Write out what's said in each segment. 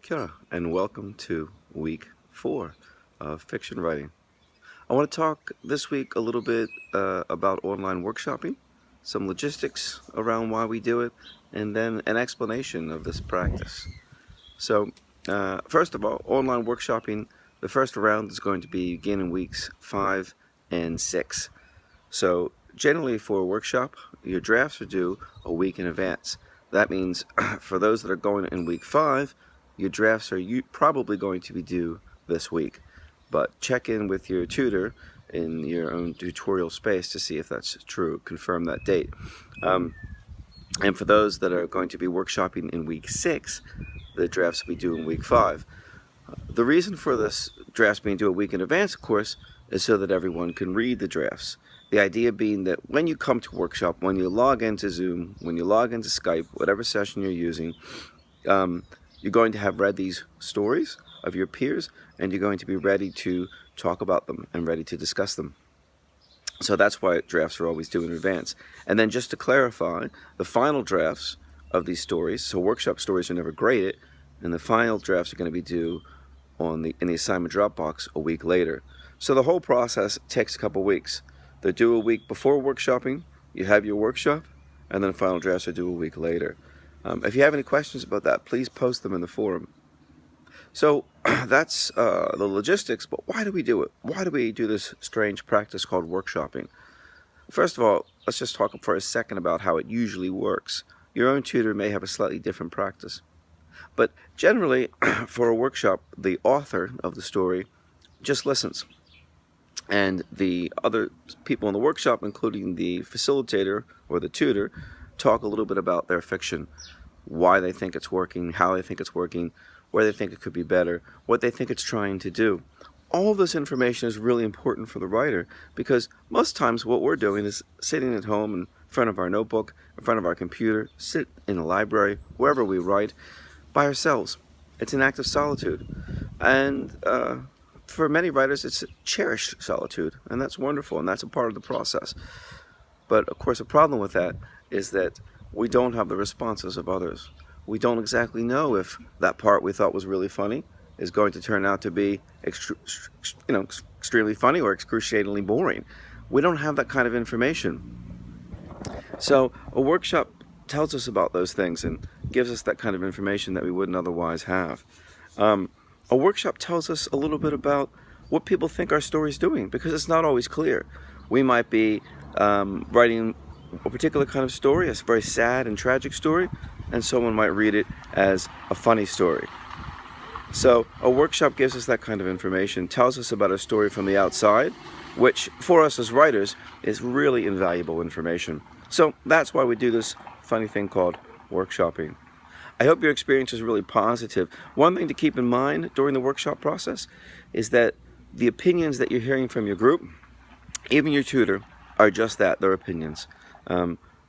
Kia, and welcome to week 4 of fiction writing. I want to talk this week a little bit about online workshopping, some logistics around why we do it, and then an explanation of this practice. So, first of all, online workshopping, the first round is going to begin in weeks 5 and 6. So, generally for a workshop, your drafts are due a week in advance. That means for those that are going in week 5, your drafts are probably going to be due this week. But check in with your tutor in your own tutorial space to see if that's true. Confirm that date. And for those that are going to be workshopping in week 6, the drafts will be due in week 5. The reason for this drafts being due a week in advance, of course, is so that everyone can read the drafts. The idea being that when you come to workshop, when you log into Zoom, when you log into Skype, whatever session you're using, you're going to have read these stories of your peers, and you're going to be ready to talk about them and ready to discuss them. So that's why drafts are always due in advance. And then just to clarify, the final drafts of these stories, so workshop stories are never graded, and the final drafts are going to be due in the assignment Dropbox a week later. So the whole process takes a couple weeks. They're due a week before workshopping, you have your workshop, and then final drafts are due a week later. If you have any questions about that, please post them in the forum. So that's the logistics, but why do we do it? Why do we do this strange practice called workshopping? First of all, let's just talk for a second about how it usually works. Your own tutor may have a slightly different practice. But generally, for a workshop, the author of the story just listens. And the other people in the workshop, including the facilitator or the tutor, talk a little bit about their fiction, why they think it's working, how they think it's working, where they think it could be better, what they think it's trying to do. All of this information is really important for the writer, because most times what we're doing is sitting at home in front of our notebook, in front of our computer, sit in a library, wherever we write, by ourselves. It's an act of solitude. And for many writers, it's cherished solitude, and that's wonderful, and that's a part of the process. But of course, a problem with that is that we don't have the responses of others. We don't exactly know if that part we thought was really funny is going to turn out to be extremely funny or excruciatingly boring. We don't have that kind of information. So a workshop tells us about those things and gives us that kind of information that we wouldn't otherwise have. A workshop tells us a little bit about what people think our story is doing, because it's not always clear. We might be writing a particular kind of story, a very sad and tragic story, and someone might read it as a funny story. So a workshop gives us that kind of information, tells us about a story from the outside, which for us as writers is really invaluable information. So that's why we do this funny thing called workshopping. I hope your experience is really positive. One thing to keep in mind during the workshop process is that the opinions that you're hearing from your group, even your tutor, are just that, they're opinions.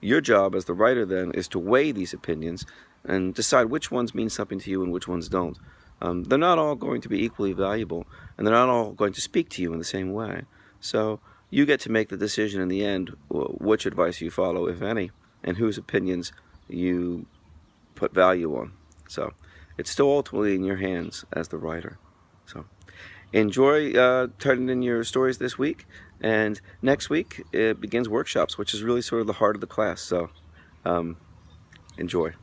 Your job as the writer then is to weigh these opinions and decide which ones mean something to you and which ones don't. They're not all going to be equally valuable, and they're not all going to speak to you in the same way. So you get to make the decision in the end which advice you follow, if any, and whose opinions you put value on. So it's still ultimately in your hands as the writer. So enjoy turning in your stories this week, and next week it begins workshops, which is really sort of the heart of the class. So enjoy.